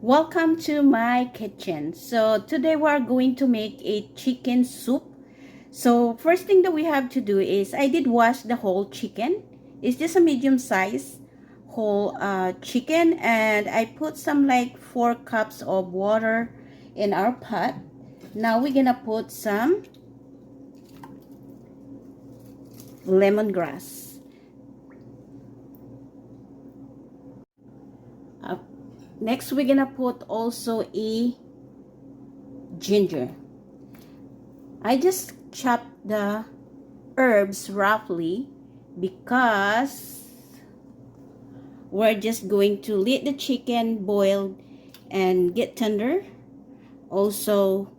Welcome to my kitchen. So today we are going to make a chicken soup. So first thing that we have to do is I did wash the whole chicken. It's just a medium size whole chicken, and I put some like 4 cups of water in our pot. Now we're gonna put some lemongrass. Uh, Next we're gonna put also a ginger. I just chopped the herbs roughly because we're just going to let the chicken boil and get tender. Also,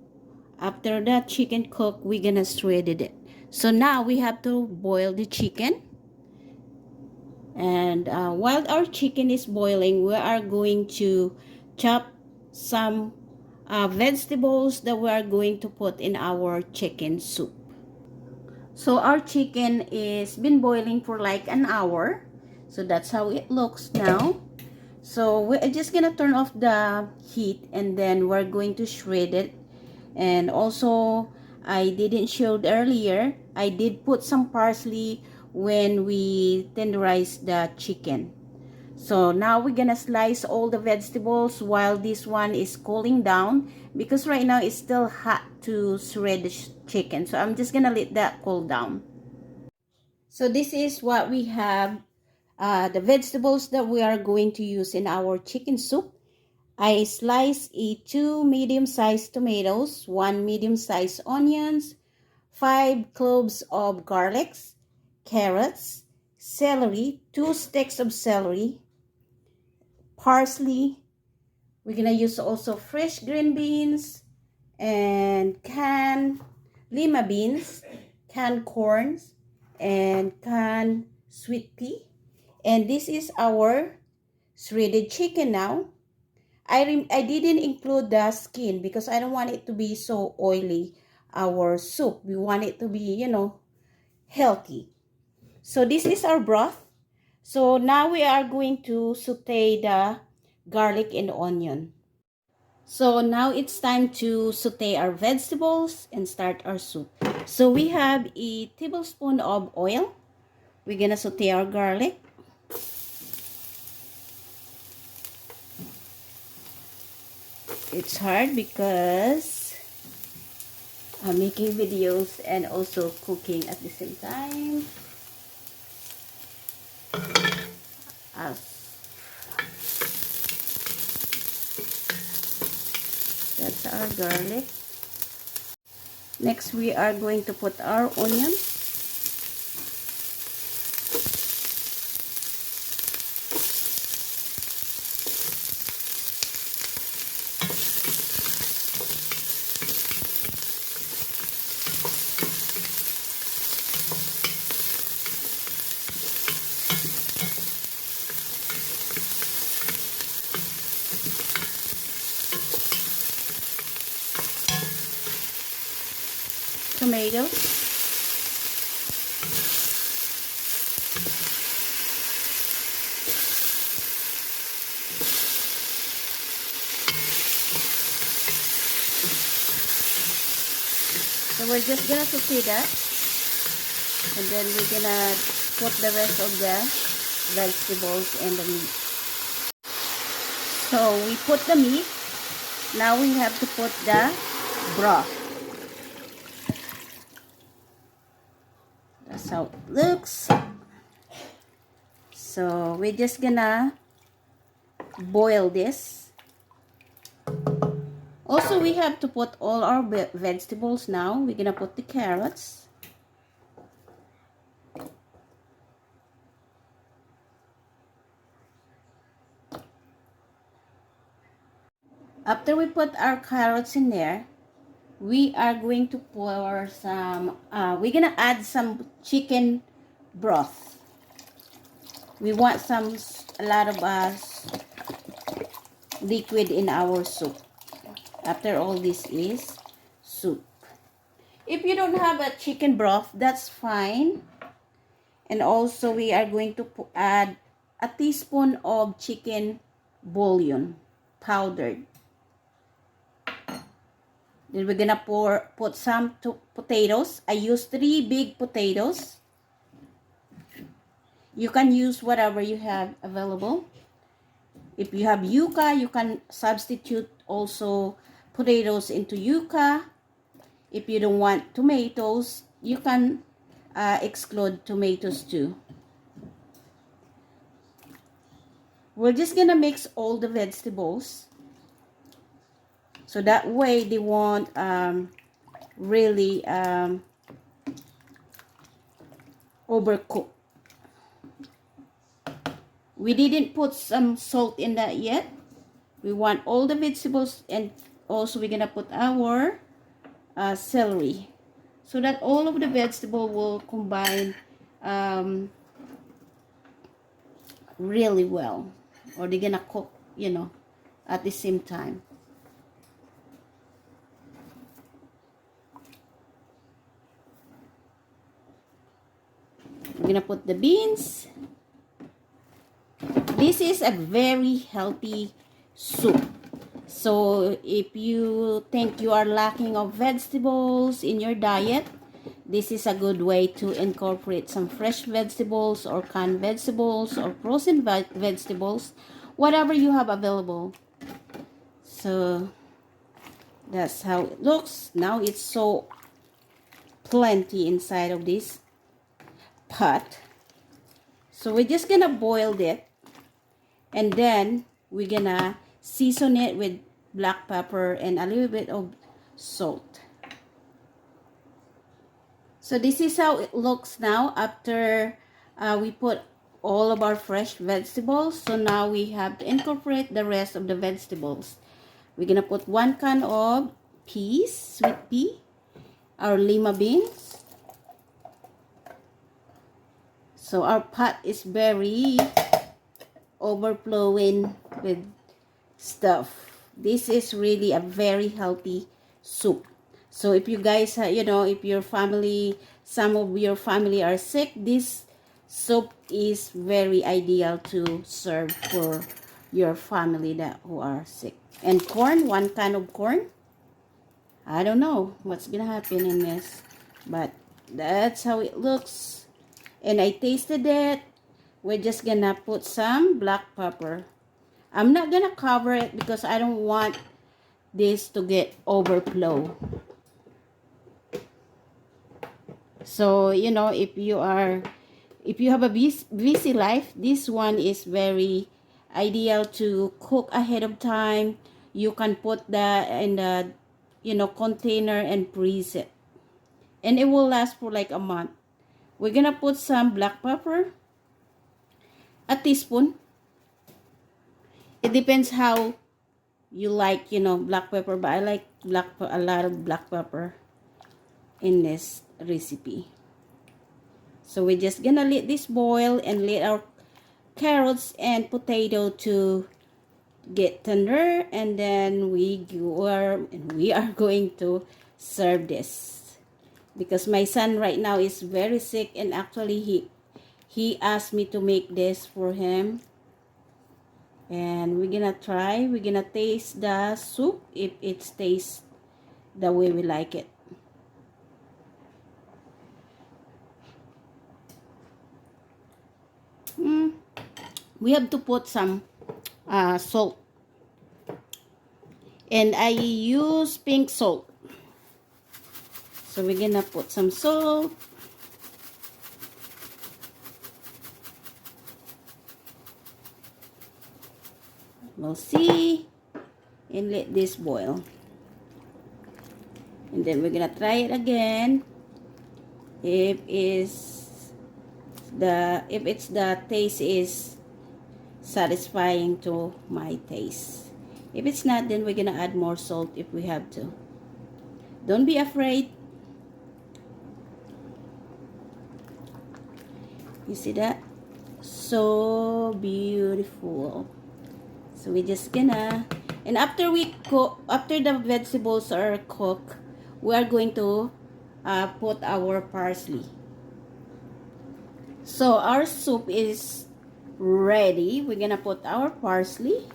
after the chicken cook, we're gonna shred it. So now we have to boil the chicken, and while our chicken is boiling, we are going to chop some vegetables that we are going to put in our chicken soup. So our chicken is been boiling for like an hour. So that's how it looks now. So we're just gonna turn off the heat, and then we're going to shred it. And also, I didn't show earlier, I did put some parsley when we tenderized the chicken. So now we're gonna slice all the vegetables while this one is cooling down, because right now it's still hot to shred the chicken. So I'm just gonna let that cool down. So this is what we have, the vegetables that we are going to use in our chicken soup. I sliced 2 medium-sized tomatoes, 1 medium-sized onions, 5 cloves of garlics, carrots, celery, 2 sticks of celery, parsley. We're gonna use also fresh green beans and canned lima beans, canned corns, and canned sweet pea. And this is our shredded chicken now. I didn't include the skin because I don't want it to be so oily, our soup. We want it to be, healthy. So this is our broth. So now we are going to saute the garlic and onion. So now it's time to saute our vegetables and start our soup. So we have a tablespoon of oil. We're gonna saute our garlic. It's hard because I'm making videos and also cooking at the same time. That's our garlic. Next, we are going to put our onion. Tomatoes. So we're just gonna saute that, and then we're gonna put the rest of the vegetables and the meat. So we put the meat. Now we have to put the broth. That's how it looks. So we're just gonna boil this. Also, we have to put all our vegetables now. We're gonna put the carrots. After we put our carrots in there, we are going to pour some, we're gonna add some chicken broth. We want a lot of liquid in our soup. After all, this is soup. If you don't have a chicken broth, that's fine. And also, we are going to add a teaspoon of chicken bouillon. powdered. Then we're gonna put some potatoes. I use 3 big potatoes. You can use whatever you have available. If you have yuca, you can substitute also potatoes into yuca. If you don't want tomatoes, you can exclude tomatoes too. We're just gonna mix all the vegetables, so that way they won't really overcook. We didn't put some salt in that yet. We want all the vegetables, and also we're gonna put our celery, so that all of the vegetable will combine really well, or they're gonna cook, you know, at the same time. We're gonna put the beans. This is a very healthy soup. So if you think you are lacking of vegetables in your diet, this is a good way to incorporate some fresh vegetables or canned vegetables or frozen vegetables, whatever you have available. So that's how it looks. Now it's so plenty inside of this pot. So we're just gonna boil it, and then we're gonna season it with black pepper and a little bit of salt. So this is how it looks now after we put all of our fresh vegetables. So now we have to incorporate the rest of the vegetables. We're gonna put 1 can of peas, sweet pea, our lima beans. So our pot is very overflowing with stuff. This is really a very healthy soup. So if you guys, if your family, some of your family are sick, this soup is very ideal to serve for your family who are sick. And corn, 1 can of corn. I don't know what's gonna happen in this, but that's how it looks. And I tasted it. We're just gonna put some black pepper. I'm not gonna cover it because I don't want this to get overflow. So, if you have a busy life, this one is very ideal to cook ahead of time. You can put that in the, container and freeze it. And it will last for like a month. We're gonna put some black pepper, a teaspoon. It depends how you like, black pepper, but I like a lot of black pepper in this recipe. So we're just gonna let this boil and let our carrots and potato to get tender, and then we are going to serve this, because my son right now is very sick, and actually he asked me to make this for him. And we're gonna taste the soup if it tastes the way we like it. We have to put some salt, and I use pink salt. So we're gonna put some salt. We'll see, and let this boil, and then we're gonna try it again if the taste is satisfying to my taste. If it's not, then we're gonna add more salt if we have to. Don't be afraid. You see that? So beautiful. So we're just gonna, and after the vegetables are cooked, we are going to put our parsley. So our soup is ready. We're gonna put our parsley.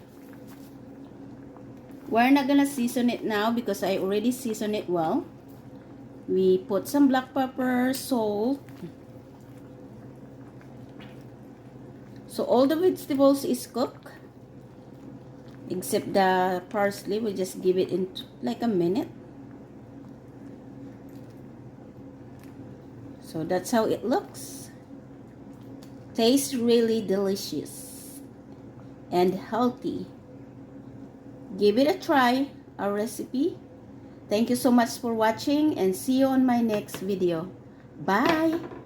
We're not gonna season it now because I already seasoned it well. We put some black pepper, salt. So all the vegetables is cooked. Except the parsley, we just give it in like a minute. So that's how it looks. Tastes really delicious and healthy. Give it a try, our recipe. Thank you so much for watching and see you on my next video. Bye!